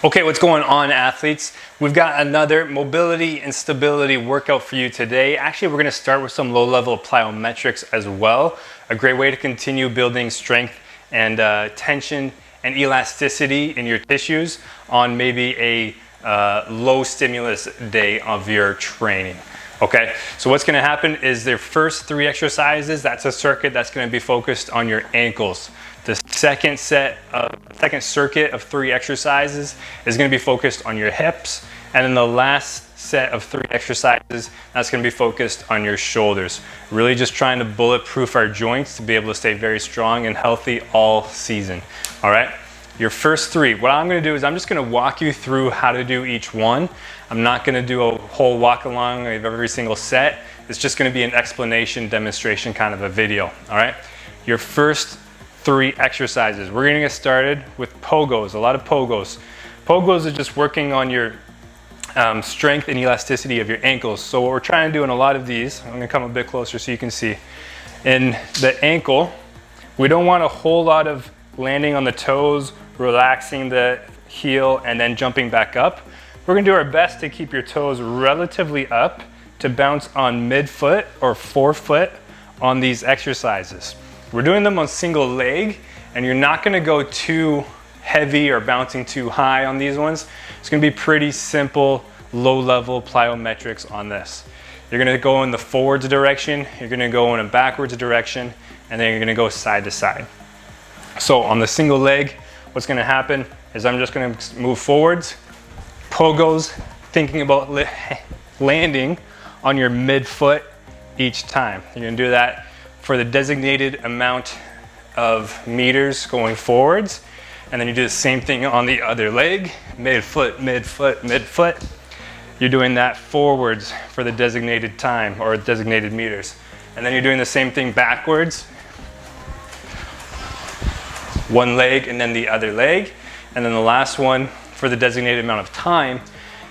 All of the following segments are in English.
Okay, what's going on, athletes? We've got another mobility and stability workout for you today. Actually, we're going to start with some low-level plyometrics as well. A great way to continue building strength and tension and elasticity in your tissues on maybe a low stimulus day of your training. Okay, so what's going to happen is their first 3 exercises, that's a circuit that's going to be focused on your ankles. The second circuit of 3 exercises is going to be focused on your hips, and then the last set of 3 exercises that's going to be focused on your shoulders. Really just trying to bulletproof our joints to be able to stay very strong and healthy all season. All right, your first 3. What I'm going to do is I'm just going to walk you through how to do each one. I'm not going to do a whole walk along of every single set. It's just going to be an explanation, demonstration kind of a video. All right, your first 3 exercises. We're going to get started with pogos, a lot of pogos. Pogos are just working on your strength and elasticity of your ankles. So what we're trying to do in a lot of these, I'm going to come a bit closer so you can see. In the ankle, we don't want a whole lot of landing on the toes, relaxing the heel, and then jumping back up. We're going to do our best to keep your toes relatively up to bounce on midfoot or forefoot on these exercises. We're doing them on single leg, and you're not going to go too heavy or bouncing too high on these ones. It's going to be pretty simple, low-level plyometrics on this. You're going to go in the forwards direction, you're going to go in a backwards direction, and then you're going to go side to side. So on the single leg, what's going to happen is I'm just going to move forwards, pogos, thinking about landing on your midfoot each time. You're going to do that for the designated amount of meters going forwards, and then you do the same thing on the other leg, midfoot, midfoot, midfoot. You're doing that forwards for the designated time or designated meters, and then you're doing the same thing backwards, one leg and then the other leg, and then the last one for the designated amount of time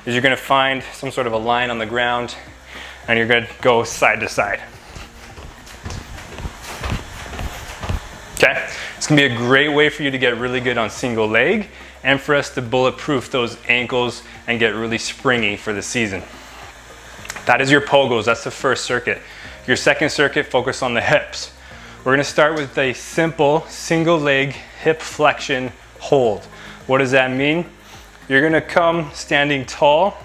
is you're going to find some sort of a line on the ground and you're going to go side to side. Okay, it's going to be a great way for you to get really good on single leg and for us to bulletproof those ankles and get really springy for the season. That is your pogos. That's the first circuit. Your second circuit, focus on the hips. We're going to start with a simple single leg hip flexion hold. What does that mean? You're going to come standing tall.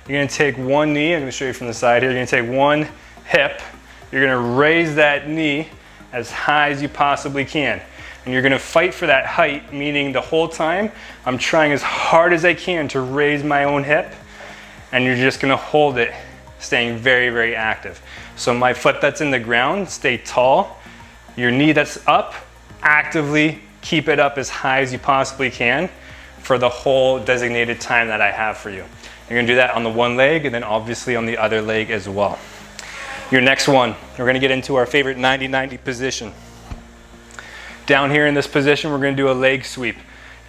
You're going to take one knee. I'm going to show you from the side here. You're going to take one hip. You're going to raise that knee as high as you possibly can. And you're going to fight for that height, meaning the whole time I'm trying as hard as I can to raise my own hip, and you're just going to hold it, staying very, very active. So my foot that's in the ground, stay tall. Your knee that's up, actively keep it up as high as you possibly can for the whole designated time that I have for you. You're going to do that on the one leg and then obviously on the other leg as well. Your next one, we're going to get into our favorite 90-90 position. Down here in this position, we're going to do a leg sweep.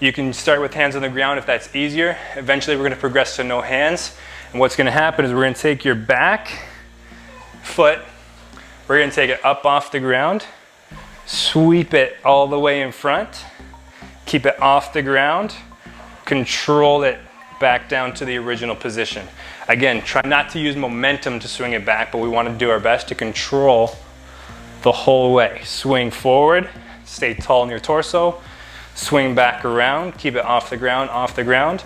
You can start with hands on the ground if that's easier. Eventually, we're going to progress to no hands. And what's going to happen is we're going to take your back foot, we're going to take it up off the ground, sweep it all the way in front, keep it off the ground, control it back down to the original position. Again, try not to use momentum to swing it back, but we want to do our best to control the whole way. Swing forward, stay tall in your torso, swing back around, keep it off the ground,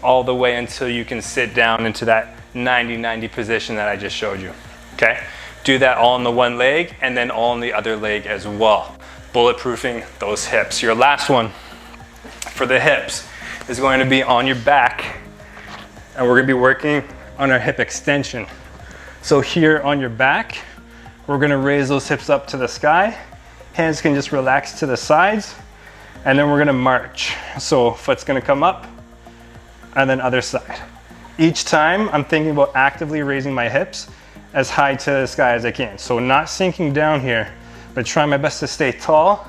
all the way until you can sit down into that 90-90 position that I just showed you. Okay? Do that all on the one leg and then all on the other leg as well. Bulletproofing those hips. Your last one for the hips is going to be on your back, and we're going to be working on our hip extension. So here on your back, we're going to raise those hips up to the sky. Hands can just relax to the sides, and then we're going to march. So foot's going to come up and then other side. Each time I'm thinking about actively raising my hips as high to the sky as I can. So not sinking down here, but trying my best to stay tall,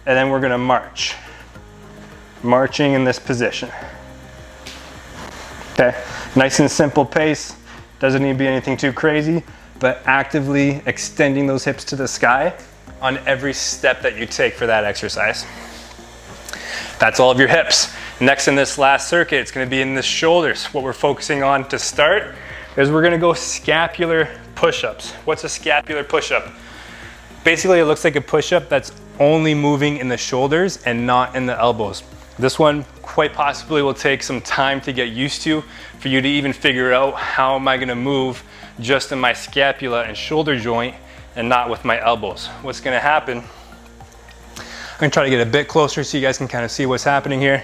and then we're going to march. Marching in this position. Okay, nice and simple pace. Doesn't need to be anything too crazy, but actively extending those hips to the sky on every step that you take for that exercise. That's all of your hips. Next in this last circuit, it's gonna be in the shoulders. What we're focusing on to start is we're gonna go scapular push-ups. What's a scapular push-up? Basically, it looks like a push-up that's only moving in the shoulders and not in the elbows. This one quite possibly will take some time to get used to for you to even figure out how am I gonna move just in my scapula and shoulder joint and not with my elbows. What's gonna happen, I'm gonna try to get a bit closer so you guys can kind of see what's happening here.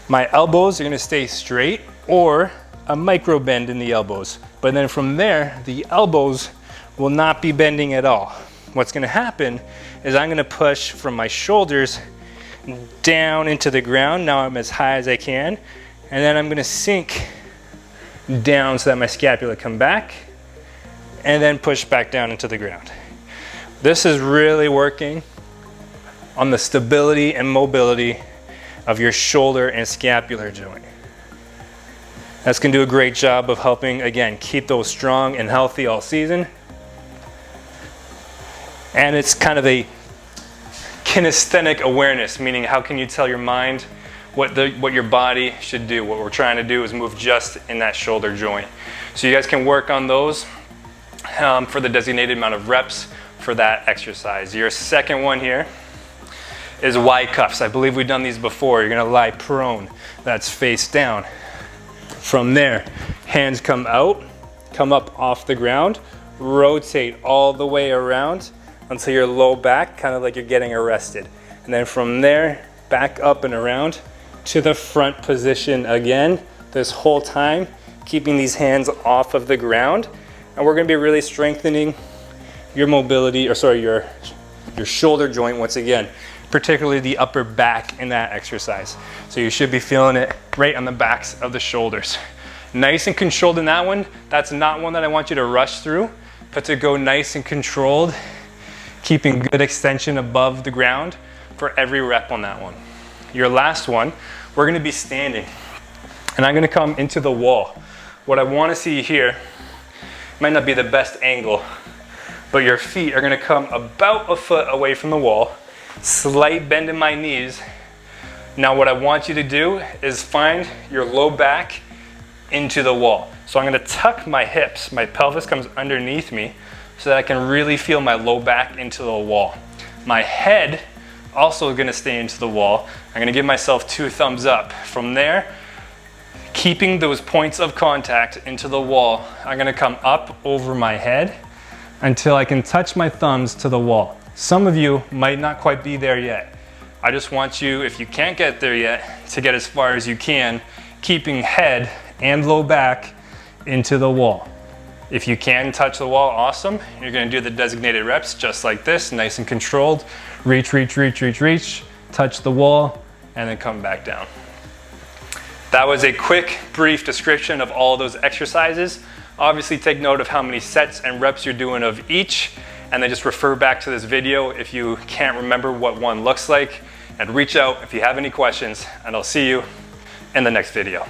My elbows are gonna stay straight or a micro bend in the elbows. But then from there, the elbows will not be bending at all. What's gonna happen is I'm gonna push from my shoulders down into the ground. Now I'm as high as I can. And then I'm gonna sink down so that my scapula come back and then push back down into the ground. This is really working on the stability and mobility of your shoulder and scapular joint. That's gonna do a great job of helping, again, keep those strong and healthy all season. And it's kind of a kinesthetic awareness, meaning how can you tell your mind what your body should do. What we're trying to do is move just in that shoulder joint. So you guys can work on those for the designated amount of reps for that exercise. Your second one here is Y cuffs. I believe we've done these before. You're gonna lie prone, that's face down. From there, hands come out, come up off the ground, rotate all the way around until your low back, kind of like you're getting arrested. And then from there, back up and around to the front position again, this whole time, keeping these hands off of the ground. And we're gonna be really strengthening your mobility, or sorry, your shoulder joint once again, particularly the upper back in that exercise. So you should be feeling it right on the backs of the shoulders. Nice and controlled in that one. That's not one that I want you to rush through, but to go nice and controlled, keeping good extension above the ground for every rep on that one. Your last one, we're gonna be standing, and I'm gonna come into the wall. What I wanna see here, might not be the best angle, but your feet are gonna come about a foot away from the wall, slight bend in my knees. Now what I want you to do is find your low back into the wall. So I'm gonna tuck my hips, my pelvis comes underneath me so that I can really feel my low back into the wall. My head also gonna stay into the wall. I'm gonna give myself 2 thumbs up. From there, keeping those points of contact into the wall, I'm gonna come up over my head until I can touch my thumbs to the wall. Some of you might not quite be there yet. I just want you, if you can't get there yet, to get as far as you can, keeping head and low back into the wall. If you can touch the wall, awesome. You're gonna do the designated reps just like this, nice and controlled. Reach, reach, reach, reach, reach, touch the wall, and then come back down. That was a quick, brief description of all those exercises. Obviously take note of how many sets and reps you're doing of each, and then just refer back to this video if you can't remember what one looks like, and reach out if you have any questions, and I'll see you in the next video.